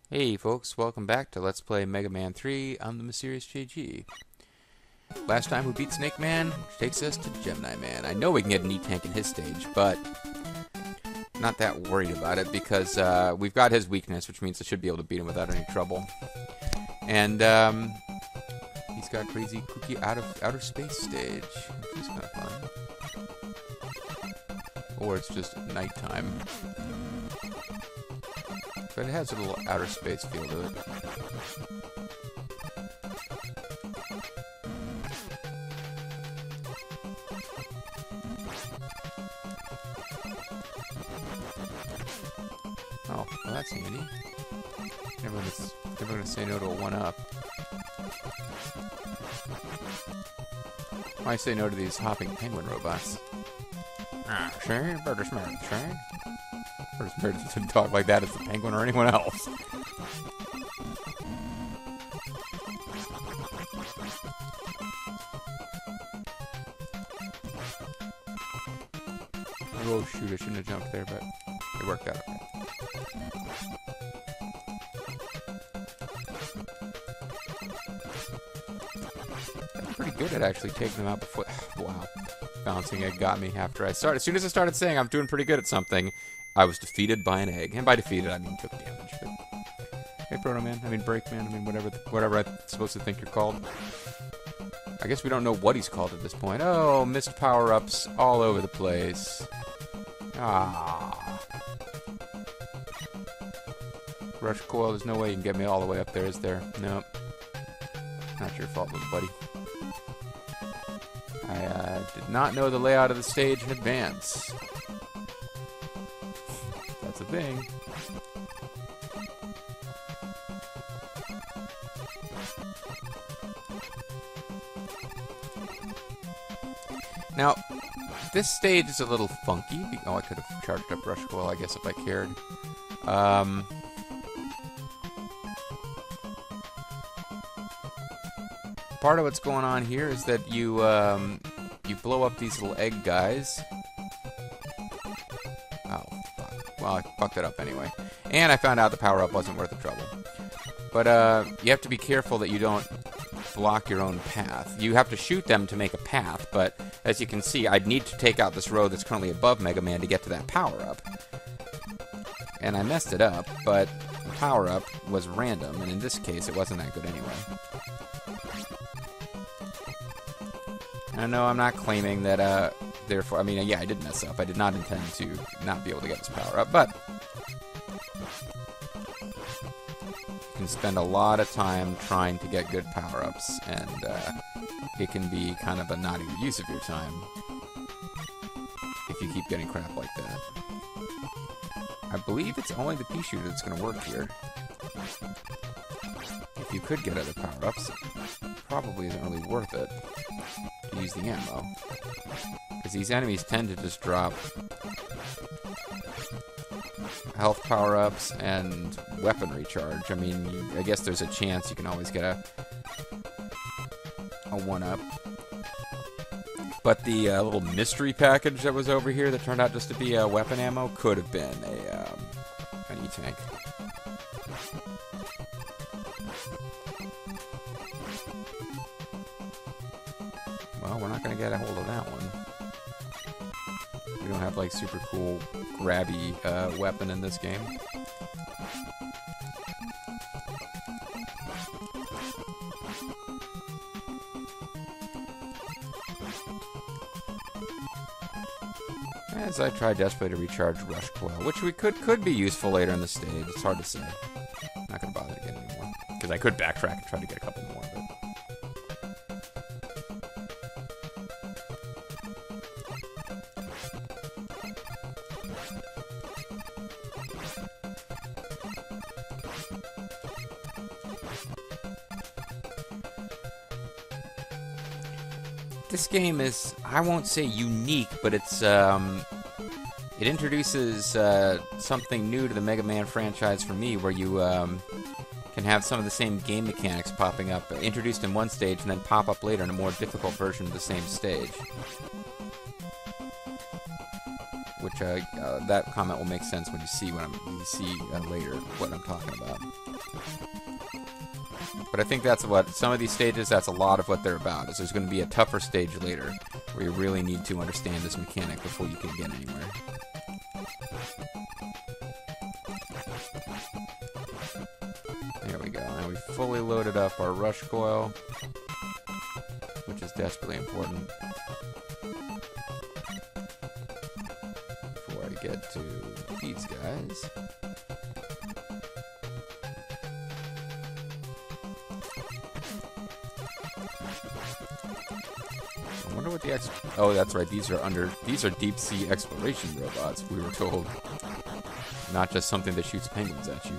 Hey folks, welcome back to Let's Play Mega Man 3. I'm the Mysterious JG. Last time we beat Snake Man, which takes us to Gemini Man. I know we can get an E-Tank in his stage, but not that worried about it because we've got his weakness, which means I should be able to beat him without any trouble. And he's got crazy kooky outer space stage, which is kind of fun. Or it's just nighttime. But it has a little outer space feel to it. Oh, well that's handy. Never gonna say no to a 1-up. Why say no to these hopping penguin robots? Shane, Burger Smart, Shane. Burger Smart doesn't talk like that as the penguin or anyone else. Oh shoot, I shouldn't have jumped there, but it worked out okay. I'm pretty good at actually taking them out before... Wow. Bouncing egg got me after I started. As soon as I started saying I'm doing pretty good at something, I was defeated by an egg. And by defeated, I mean took damage. But... Hey, Proto Man. I mean Break Man. I mean whatever I'm supposed to think you're called. I guess we don't know what he's called at this point. Oh, missed power-ups all over the place. Ah. Rush Coil, there's no way you can get me all the way up there, is there? Nope. Not your fault, little buddy. I did not know the layout of the stage in advance. That's a thing. Now, this stage is a little funky. Oh, I could have charged up Rush Coil, I guess, if I cared. Part of what's going on here is that you blow up these little egg guys. Oh, fuck. Well, I fucked it up anyway. And I found out the power-up wasn't worth the trouble. But you have to be careful that you don't block your own path. You have to shoot them to make a path, but as you can see, I'd need to take out this road that's currently above Mega Man to get to that power-up. And I messed it up, but the power-up was random, and in this case, it wasn't that good anyway. And no, I'm not claiming that, therefore, I mean, yeah, I did mess up. I did not intend to not be able to get this power-up, but you can spend a lot of time trying to get good power-ups, and it can be kind of a naughty use of your time if you keep getting crap like that. I believe it's only the pea shooter that's going to work here. If you could get other power-ups, it probably isn't really worth it to use the ammo, because these enemies tend to just drop health power-ups and weapon recharge. I mean, I guess there's a chance you can always get a 1-up. But the little mystery package that was over here that turned out just to be weapon ammo could have been an E-Tank. Well, we're not going to get a hold of that one. We don't have, like, super cool grabby weapon in this game. As I try desperately to recharge Rush Coil, which we could be useful later in the stage. It's hard to say. I'm not going to bother to get any more, because I could backtrack and try to get a couple more, but... This game is, I won't say unique, but it's, it introduces something new to the Mega Man franchise for me, where you can have some of the same game mechanics popping up, introduced in one stage, and then pop up later in a more difficult version of the same stage. which that comment will make sense when you see later what I'm talking about. But I think that's what some of these stages. That's a lot of what they're about. Is there's going to be a tougher stage later where you really need to understand this mechanic before you can get anywhere. There we go. Now we've fully loaded up our rush coil, which is desperately important. Before I get to these guys. I wonder what the oh, that's right. These are deep sea exploration robots, we were told. Not just something that shoots penguins at you.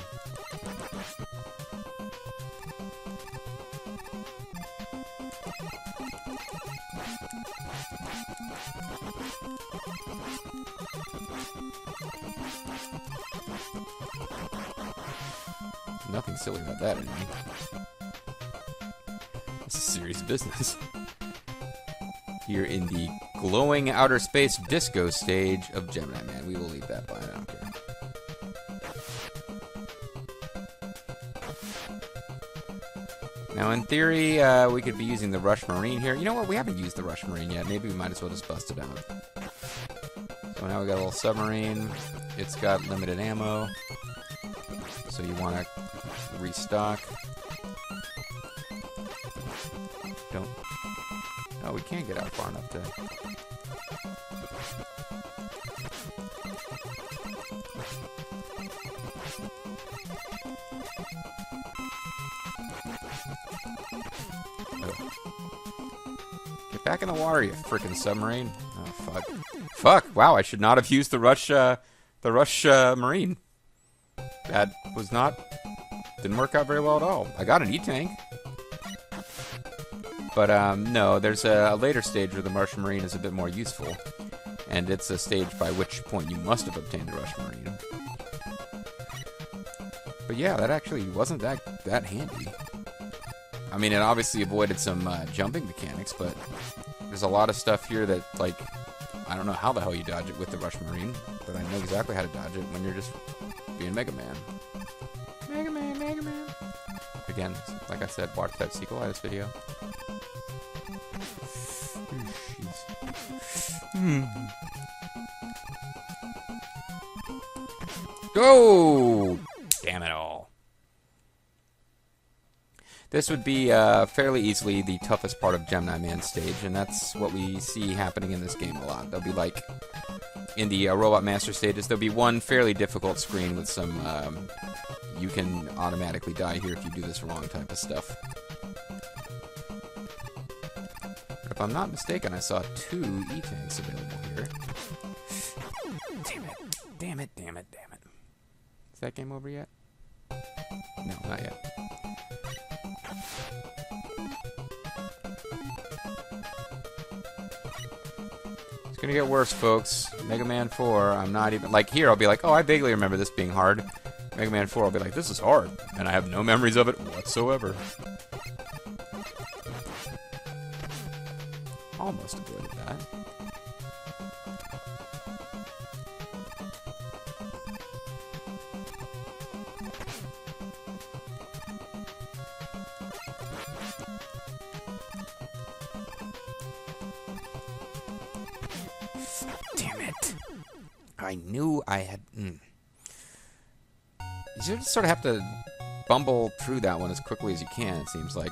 Nothing silly about that anyway. It's a serious business. Here in the glowing outer space disco stage of Gemini Man. We will leave that by, I don't care. Now, in theory, we could be using the Rush Marine here. You know what? We haven't used the Rush Marine yet. Maybe we might as well just bust it out. So now we got a little submarine. It's got limited ammo. So you want to restock. Don't. Oh, we can't get out far enough to. Oh. Get back in the water, you frickin' submarine! Oh fuck! Fuck! Wow, I should not have used the rush marine. That was not. Didn't work out very well at all. I got an E-tank. But, no, there's a later stage where the Martian Marine is a bit more useful. And it's a stage by which point you must have obtained the Rush Marine. But yeah, that actually wasn't that handy. I mean, it obviously avoided some jumping mechanics, but there's a lot of stuff here that, like, I don't know how the hell you dodge it with the Rush Marine, but I know exactly how to dodge it when you're just being Megaman. Megaman. Again, like I said, watch that sequel to this video. Go! Damn it all. This would be fairly easily the toughest part of Gemini Man stage, and that's what we see happening in this game a lot. There'll be like, in the Robot Master stages, there'll be one fairly difficult screen with some, you can automatically die here if you do this wrong type of stuff. But if I'm not mistaken, I saw 2 E-tanks available here. Damn it. Is that game over yet? No, not yet. It's gonna get worse, folks. Mega Man 4, I'm not even... Like, here, I'll be like, oh, I vaguely remember this being hard. Mega Man 4, I'll be like, this is hard. And I have no memories of it whatsoever. Almost avoided that. Damn it. I knew I had... You just sort of have to bumble through that one as quickly as you can, it seems like.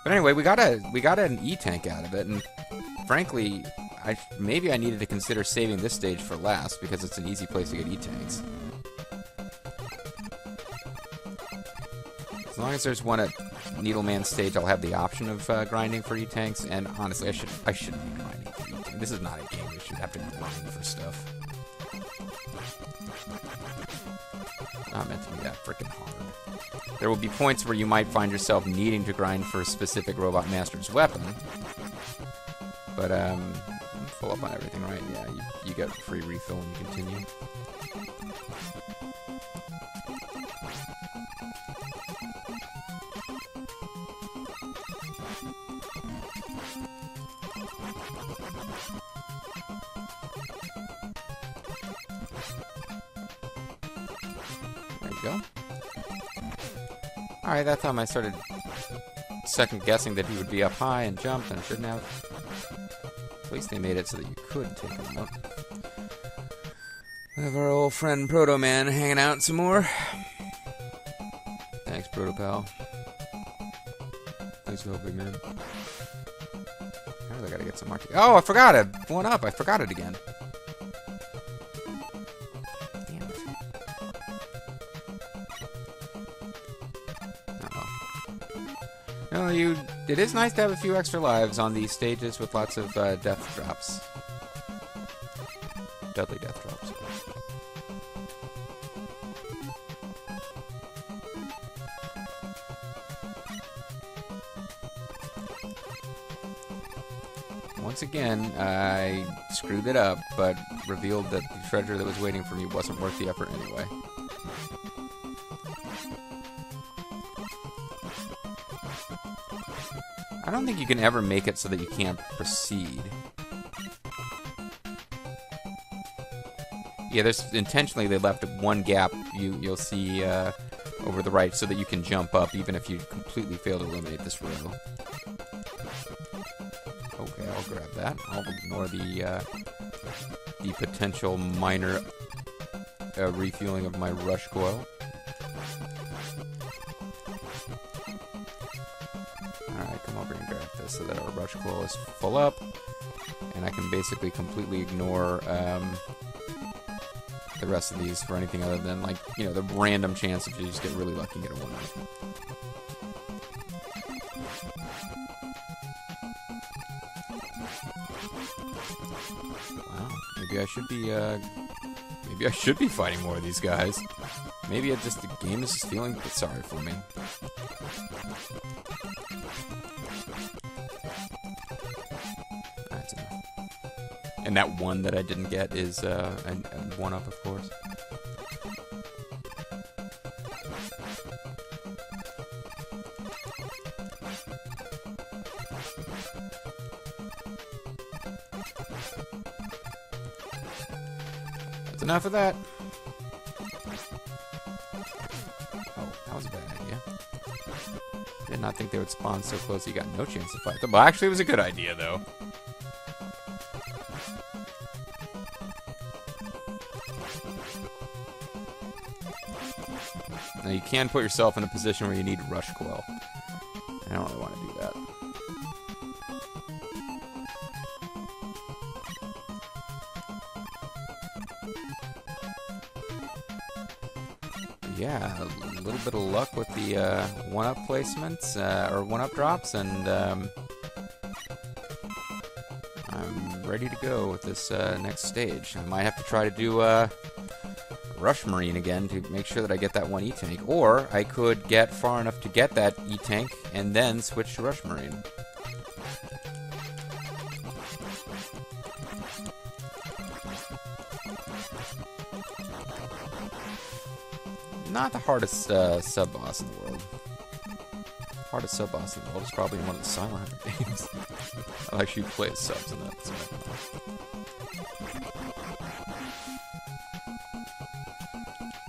But anyway, we got an E-tank out of it, and frankly, maybe I needed to consider saving this stage for last, because it's an easy place to get E-tanks. As long as there's one at Needleman stage, I'll have the option of grinding for E-tanks, and honestly, I shouldn't be grinding for E-tanks. This is not a game we should have to grind for stuff. Not meant to be that freaking hard. There will be points where you might find yourself needing to grind for a specific Robot Master's weapon. But, I'm full up on everything, right? Yeah, you get free refill when you continue. go. Alright, that time I started second guessing that he would be up high and jump, and shouldn't have. At least they made it so that you could take him out. We have our old friend Proto Man hanging out some more. Thanks, Proto Pal. Thanks for helping, man. I really gotta get some market. Oh, I forgot it! One up, I forgot it again. Damn it. No, it is nice to have a few extra lives on these stages with lots of death drops. Deadly death drops. Once again, I screwed it up, but revealed that the treasure that was waiting for me wasn't worth the effort anyway. I don't think you can ever make it so that you can't proceed. Yeah, there's intentionally they left one gap you'll see over the right so that you can jump up even if you completely fail to eliminate this row. Okay, I'll grab that. I'll ignore the potential minor refueling of my rush coil. Alright, come over and grab this so that our rush coil is full up. And I can basically completely ignore the rest of these for anything other than, like, you know, the random chance if you just get really lucky and get a one-up. Wow, maybe I should be fighting more of these guys. Maybe the game is just feeling sorry for me. That's enough. And that one that I didn't get is a one-up, of course. That's enough of that. Oh, that was a bad idea. Did not think they would spawn so close you got no chance to fight them. Well, actually, it was a good idea, though. Now, you can put yourself in a position where you need rush coil. I don't really want to do that. Yeah, a little bit of luck with the one-up placements, or one-up drops, and I'm ready to go with this next stage. I might have to try to do Rush Marine again to make sure that I get that one E-Tank, or I could get far enough to get that E-Tank and then switch to Rush Marine. Not the hardest sub-boss in the world. Hardest sub-boss in the world is probably in one of the Silent Hunter games. I'll actually play as subs in that.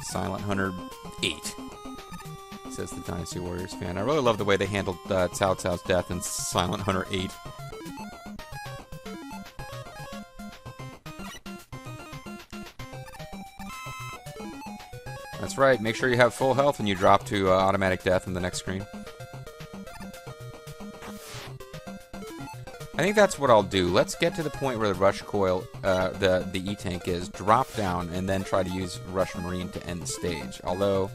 Silent Hunter 8, says the Dynasty Warriors fan. I really love the way they handled Cao Cao's death in Silent Hunter 8. That's right, make sure you have full health when you drop to automatic death in the next screen. I think that's what I'll do. Let's get to the point where the Rush Coil, the E-Tank is, drop down, and then try to use Rush Marine to end the stage. Although...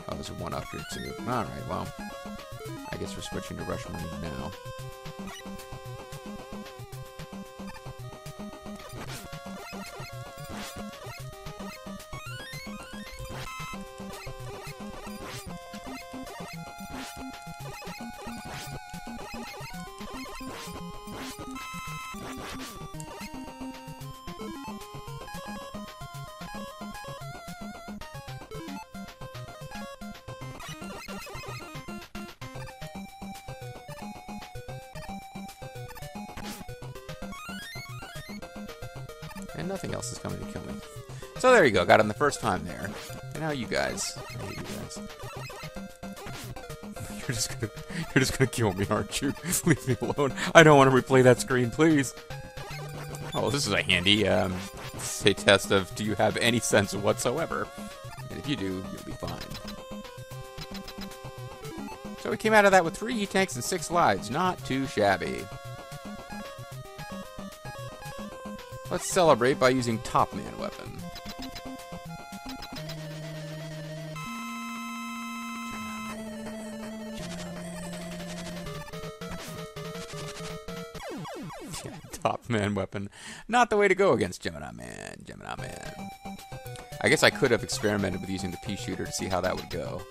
oh, there's one up here, too. Alright, well, I guess we're switching to Rush Marine now. And nothing else is coming to kill me. So there you go. Got him the first time there. And now you guys. I hate you guys. You're just gonna kill me, aren't you? Leave me alone. I don't want to replay that screen, please. Oh, this is a handy say test of do you have any sense whatsoever? And if you do, you'll be fine. So we came out of that with 3 E-tanks and 6 lives. Not too shabby. Let's celebrate by using Top Man weapon. Top Man weapon. Not the way to go against Gemini Man. Gemini Man. I guess I could have experimented with using the pea shooter to see how that would go.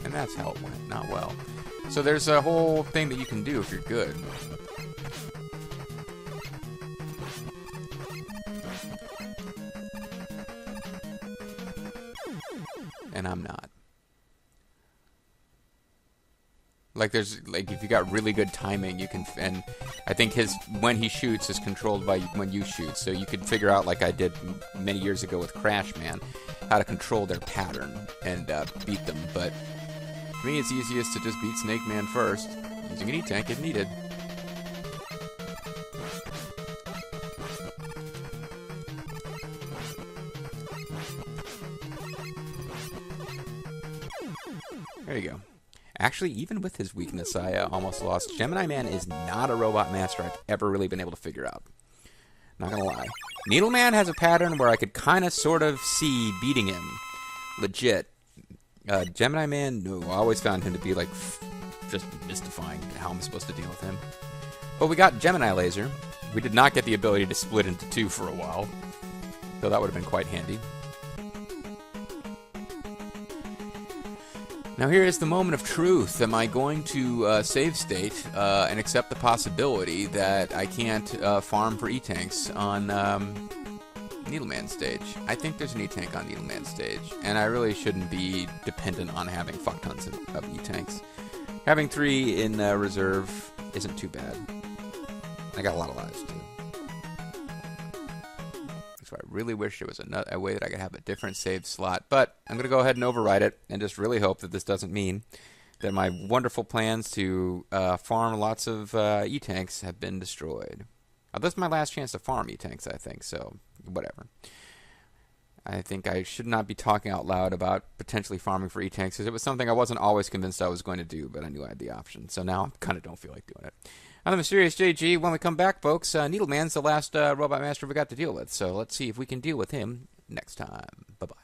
And that's how it went. Not well. So there's a whole thing that you can do if you're good. And I'm not. Like there's like if you got really good timing, you can, and I think his when he shoots is controlled by when you shoot. So you could figure out, like I did many years ago with Crash Man, how to control their pattern and beat them. But for me, it's easiest to just beat Snake Man first using an E-tank if needed. There you go. Actually, even with his weakness, I almost lost. Gemini Man is not a robot master I've ever really been able to figure out. Not gonna lie. Needle Man has a pattern where I could kind of sort of see beating him. Legit. Gemini Man, no. I always found him to be like just mystifying how I'm supposed to deal with him. But we got Gemini Laser. We did not get the ability to split into 2 for a while. So that would have been quite handy. Now here is the moment of truth. Am I going to save state and accept the possibility that I can't farm for E-tanks on Needleman stage? I think there's an E-tank on Needleman stage, and I really shouldn't be dependent on having fuck tons of E-tanks. Having 3 in reserve isn't too bad. I got a lot of lives too. So I really wish there was a way that I could have a different save slot, but I'm going to go ahead and override it and just really hope that this doesn't mean that my wonderful plans to farm lots of E-tanks have been destroyed. This is my last chance to farm E-tanks, I think, so whatever. I think I should not be talking out loud about potentially farming for E-tanks, because it was something I wasn't always convinced I was going to do, but I knew I had the option. So now I kind of don't feel like doing it. I'm the Mysterious JG. When we come back, folks, Needleman's the last robot master we got to deal with, so let's see if we can deal with him next time. Bye-bye.